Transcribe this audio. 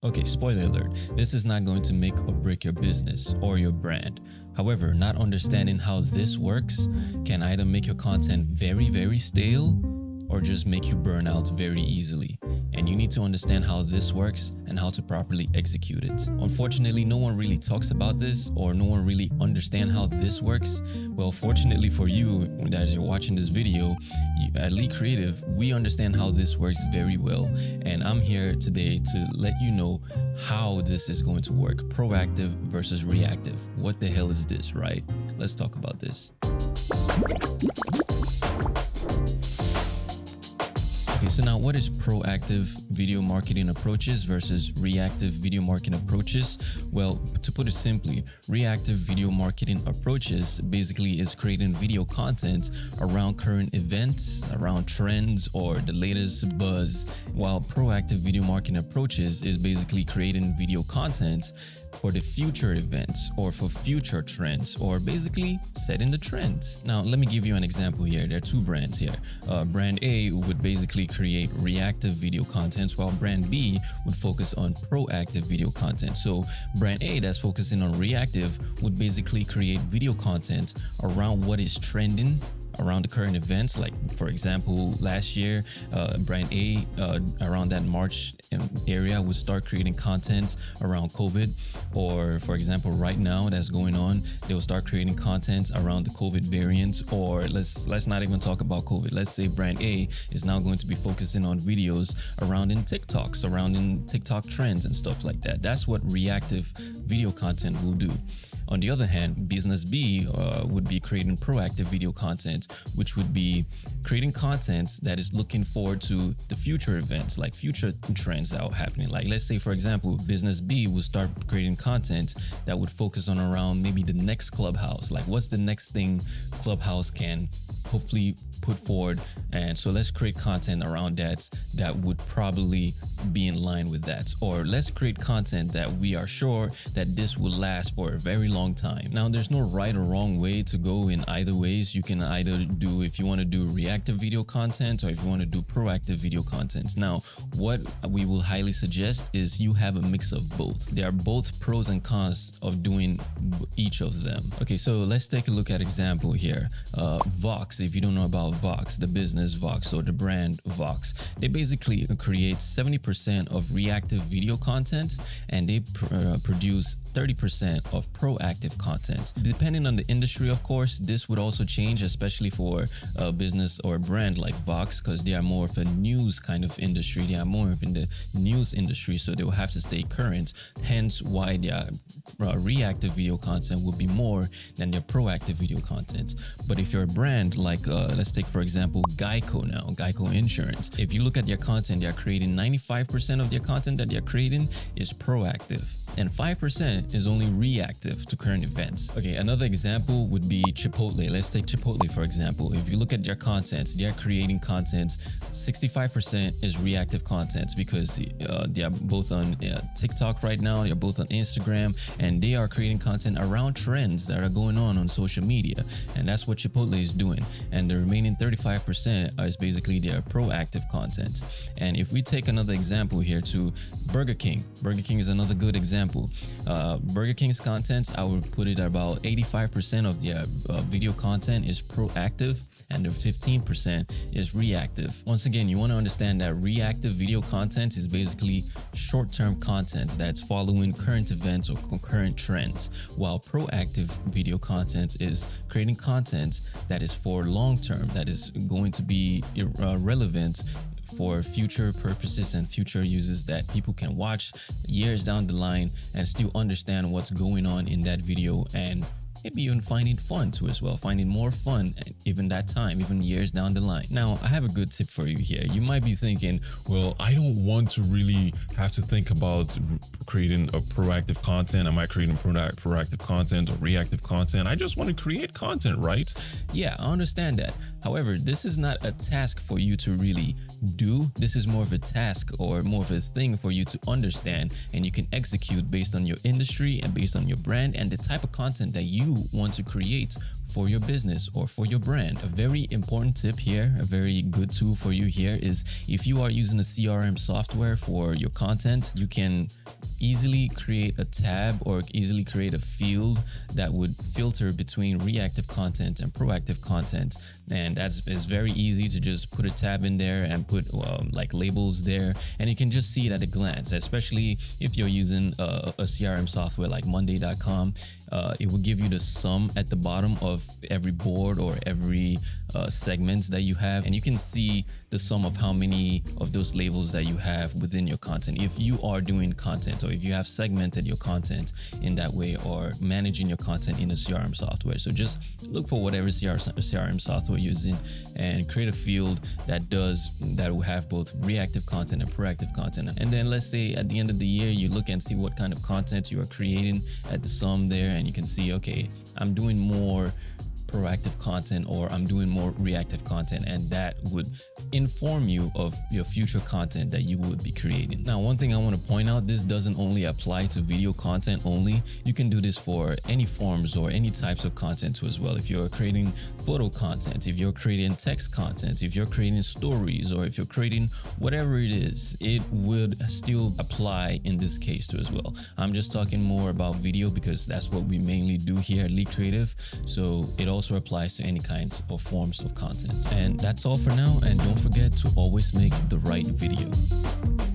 Okay, spoiler alert, this is not going to make or break your business or your brand. However, not understanding how this works can either make your content very stale or just make you burn out very easily. And you need to understand how this works and how to properly execute it. Unfortunately, no one really talks about this, or no one really understands how this works. Well, fortunately for you that you're watching this video, at Lee Creative, we understand how this works very well. And I'm here today to let you know how this is going to work. Proactive versus reactive. What the hell is this, right? Let's talk about this. Okay, so now what is proactive video marketing approaches versus reactive video marketing approaches? Well, to put it simply, reactive video marketing approaches basically is creating video content around current events, around trends, or the latest buzz, while proactive video marketing approaches is basically creating video content for the future events or for future trends, or basically setting the trends. Now, let me give you an example here. There are two brands here. Brand A would basically create reactive video content, while brand B would focus on proactive video content. So brand A that's focusing on reactive would basically create video content around what is trending around the current events. Like, for example, last year, brand A around that March area would start creating content around COVID. Or for example, right now that's going on, they'll start creating content around the COVID variant. Or let's not even talk about COVID. Let's say brand A is now going to be focusing on videos around in TikTok, surrounding TikTok trends and stuff like that. That's what reactive video content will do. On the other hand, business B would be creating proactive video content, which would be creating content that is looking forward to the future events, like future trends that are happening. Like, let's say, for example, business B would start creating content that would focus on around maybe the next Clubhouse. Like, what's the next thing Clubhouse can hopefully put forward? And so let's create content around that would probably be in line with that. Or let's create content that we are sure that this will last for a very long time. Now, there's no right or wrong way to go in either ways. You can either do, if you want to do reactive video content, or if you want to do proactive video content. Now, what we will highly suggest is you have a mix of both. There are both pros and cons of doing each of them. Okay, so let's take a look at example here. Vox, if you don't know about Vox, the business Vox or the brand Vox, they basically create 70% of reactive video content, and they produce 30% of proactive content. Depending on the industry, of course, this would also change, especially for a business or a brand like Vox, because they are more of a news kind of industry. They are more of in the news industry, so they will have to stay current. Hence why their reactive video content would be more than their proactive video content. But if you're a brand like, let's take for example Geico now, Geico Insurance. If you look at their content, they're creating 95% of their content that they're creating is proactive, and 5% is only reactive to current events. Okay, another example would be Chipotle. Let's take Chipotle for example. If you look at their content, they're creating content, 65% is reactive content, because they are both on TikTok right now, they're both on Instagram, and they are creating content around trends that are going on social media. And that's what Chipotle is doing. And the remaining 35% is basically their proactive content. And if we take another example here to Burger King. Burger King is another good example. Burger King's content, I would put it at about 85% of their video content is proactive, and the 15% is reactive. Once again, you want to understand that reactive video content is basically short-term content that's following current events or current trends, while proactive video content is creating content that is for long-term, that is going to be relevant for future purposes and future uses, that people can watch years down the line and still understand what's going on in that video, and maybe even finding fun too as well, finding more fun even that time, even years down the line. Now, I have a good tip for you here. You might be thinking, well, I don't want to really have to think about creating a proactive content. Am I creating proactive content or reactive content? I just want to create content, right? Yeah, I understand that. However, this is not a task for you to really do. This is more of a task or more of a thing for you to understand, and you can execute based on your industry and based on your brand and the type of content that you you want to create for your business or for your brand. A very important tip here, a very good tool for you here is if you are using a CRM software for your content, you can easily create a tab or easily create a field that would filter between reactive content and proactive content. And it's very easy to just put a tab in there and put like labels there, and you can just see it at a glance, especially if you're using a CRM software like Monday.com. It will give you the sum at the bottom of every board or every segment that you have, and you can see the sum of how many of those labels that you have within your content. If you are doing content, or if you have segmented your content in that way, or managing your content in a CRM software. So just look for whatever CRM software you're using and create a field that will have both reactive content and proactive content. And then let's say at the end of the year, you look and see what kind of content you are creating at the sum there, and you can see, okay, I'm doing more proactive content or I'm doing more reactive content, and that would inform you of your future content that you would be creating. Now, one thing I want to point out, this doesn't only apply to video content only. You can do this for any forms or any types of content too as well. If you're creating photo content, if you're creating text content, if you're creating stories, or if you're creating whatever it is, it would still apply in this case too as well. I'm just talking more about video because that's what we mainly do here at Lead Creative. So it also applies to any kinds or forms of content. And that's all for now, and don't forget to always make the right video.